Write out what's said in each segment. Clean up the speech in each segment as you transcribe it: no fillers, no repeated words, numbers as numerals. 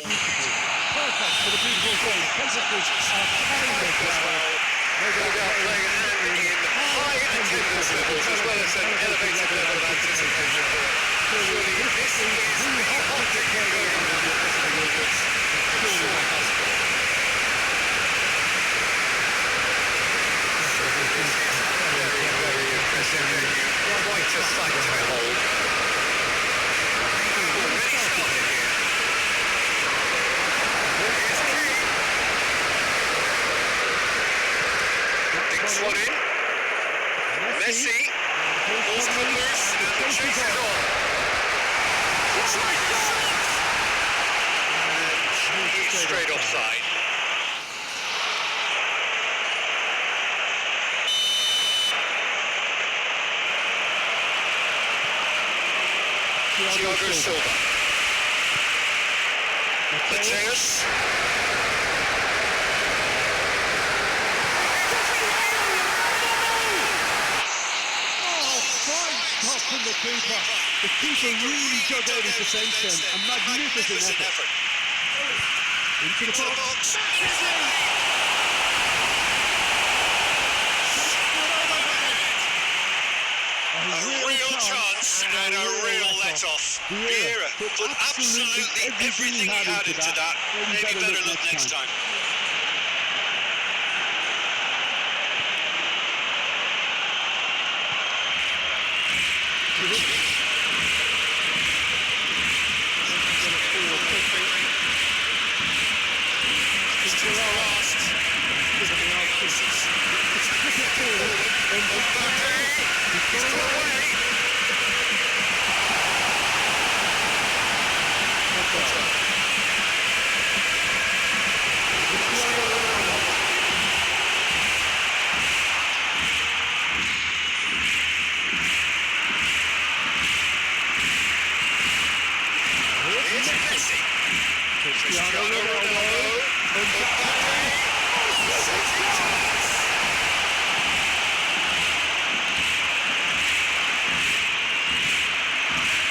beautiful. Perfect for the beautiful goal. Temperatures are kind as well. No doubt playing a hand in high attendance levels as well as an elevated level of anticipation. Surely this is the hottest game going on in the Festival Awards. Surely not possible. This is very, very impressive venue. Quite a sight to behold. Already started here. Here's Kane. Dinks one in. Messi. Ball's put loose and the chase is on. Straight shot! And he's straight offside. Thiago Silva. Mateus. From the keeper. The keeper really dug out his defence then. A magnificent effort. Into the box. A real chance and a real let-off. Vieira put absolutely everything he had into that. Maybe better luck next time. Cristiano Ronaldo.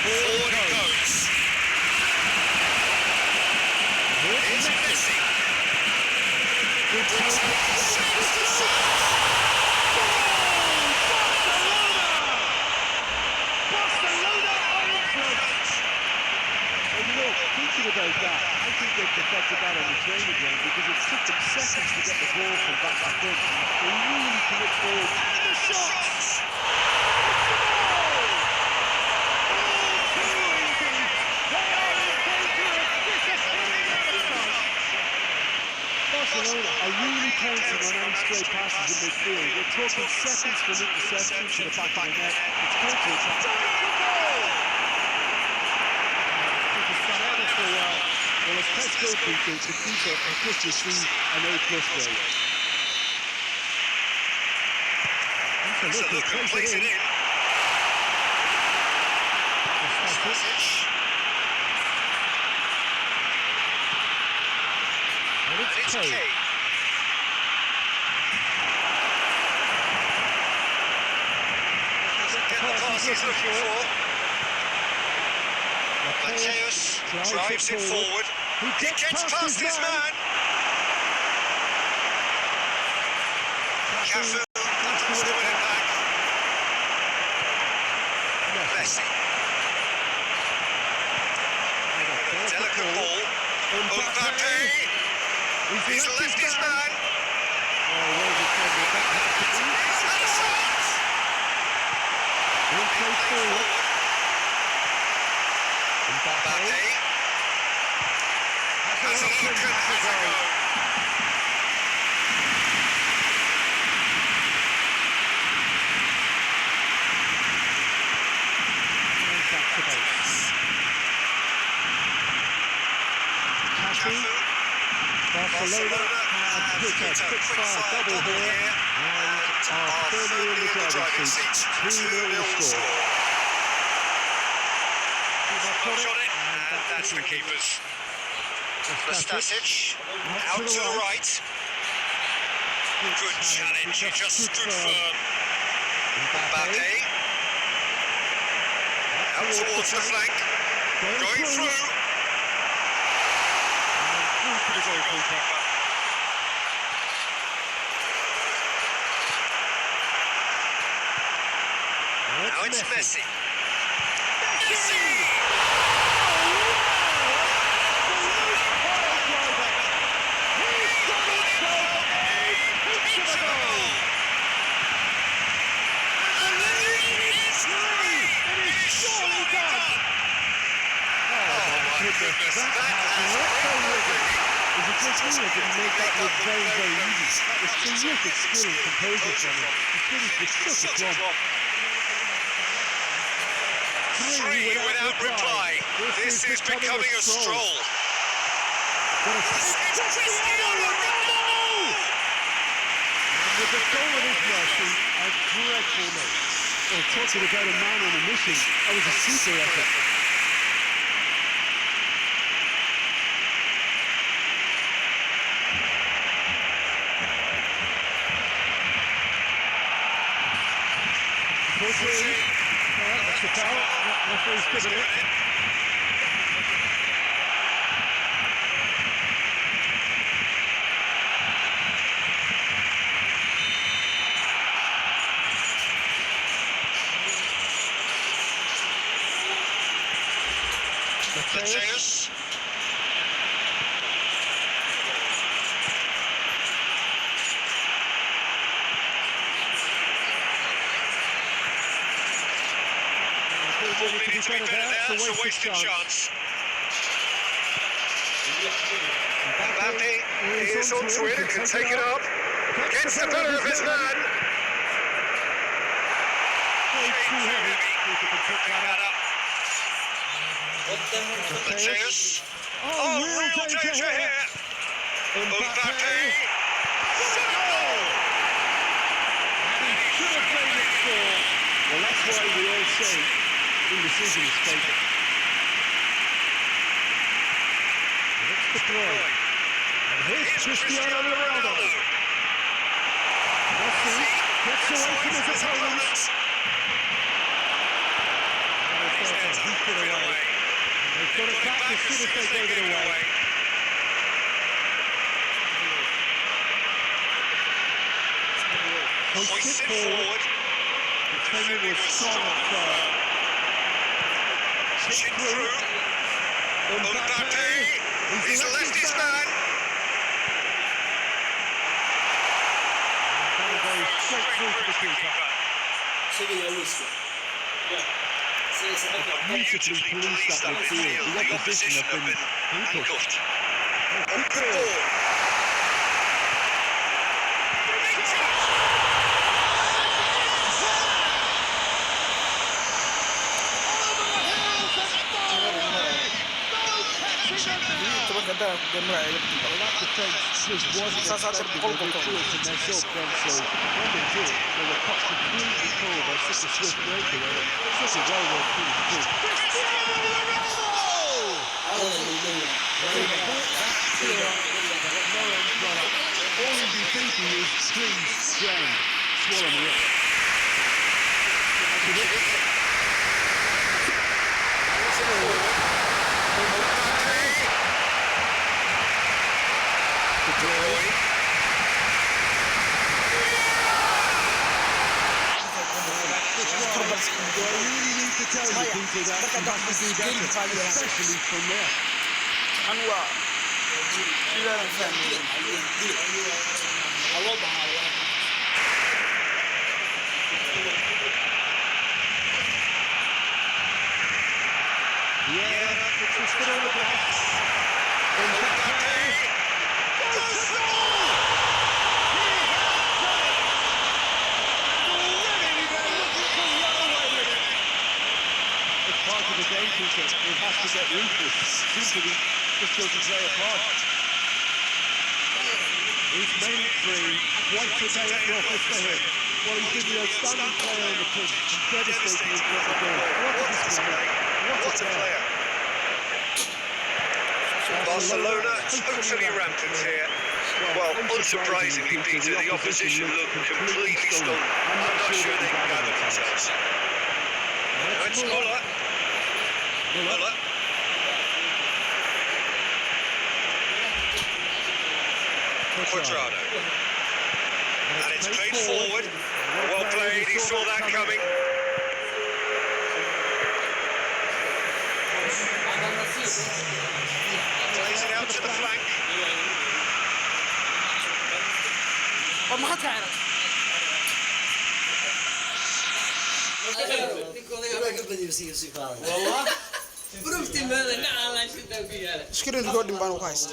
Forward it goes. Here's Messi. Thinking about that, I think they've perfected that on the training ground because it took them seconds to get the ball from back to front. They really commit forward. And the shot! It's the goal! Oh, too easy! They are in danger of disappearing out of sight. Barcelona are really counting on any stray passes in midfield. We're talking seconds from interception to the back of the net. It's counter-attack. Well, as Pesco thinks, the keeper has just received an A+ grade. That's a look, plays it in. Stasic. And it's Kane. Doesn't get the pass he's looking for. Mateus drives it forward. He gets past his man. Cafu has to win it back. Messi. A delicate ball. Mbappe. He's left his man. He's had a shot. Play forward. Mbappe has a look and has a go. Barcelona have put a quick-fire double here and are firmly in the driving seat. 2-0 score. Well shot it, and that's the keepers. Stasic, out to the right. Good challenge, he just stood firm. Mbappe, out towards the flank, going through. to the goalkeeper. Now it's Messi. Messi! Goodness, that has Is it just me or did he make that look very, very easy? It's terrific skill and composure from him. He finished with such a plumb. Three without reply. This is becoming a stroll. It's Cristiano Ronaldo! And with the goal at his mercy, a dreadful miss. Well, talking about a man on a mission, that was a super effort. That's the foul. Referee's given it. Mateus. Ball needed to be better there, it's a wasted chance. Mbappe is onto it and can take it up. Gets the better of his man. Too heavy. Keeper can pick that up. Mateus. Oh, real danger here. Mbappe. Goal! He should have played it for. Well, that's why we all say indecision is fatal. It's the throw. And here's Cristiano Ronaldo. Messi gets away from his opponents. He's put away. They've got it back as soon as they gave it away. Hoists it forward. Defending was strong up there. Chip through. Mbappe. He's left his man. That'll go straight through to the keeper. Beautifully policed that midfield. The opposition have been handcuffed. On the ball. Well, that defence just wasn't expecting the midfield to mess up then, so when they did, they were caught completely cold by such a swift breakaway. Such a well-run finish too. Cristiano Ronaldo! All you'd be thinking is, please, friend, swallow me up. I really need to tell you people that you have to do better, especially from there. Yeah, it's just good on the glass. Mbappe goes to goal! He has done it! Already they're looking to run away with it. It's part of the game, Peter. It has to get ruthless. Seems to be just doesn't play a part. He's made it free. Quite a day at the office for him. Well, he's been the outstanding player on the pitch. He's devastating in front of the goal. What a display. What a player. Barcelona totally rampant here. Well, unsurprisingly, Peter, the opposition look completely stunned. I'm not sure they can gather themselves. Now it's Muller. Muller. Quadrado. And it's played forward. Well played, he saw that coming. Plays it out to the flank. ما حد تعرف والله بروفتي ماذا نعم لا شد فيها شكرا لكم بانو كويس